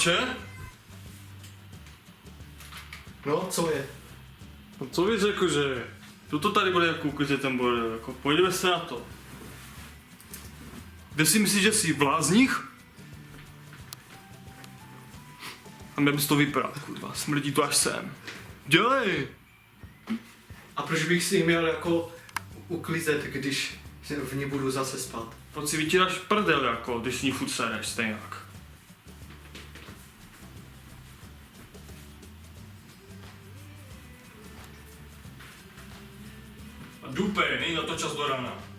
Chlapče? No, co je? No co bys řekl, že to tady bude jako uklidit ten bordel, jako pojďme se na to. Kde si myslíš, že jsi v lázních? A měl bys to vyprat, kurva, smrdí to až sem. Dělej! A proč bych si měl jako uklízet, když v ní budu zase spát? Proč si vytíráš prdel, jako, když s ní furt sereš stejnak? A dupej, není na to čas do rána.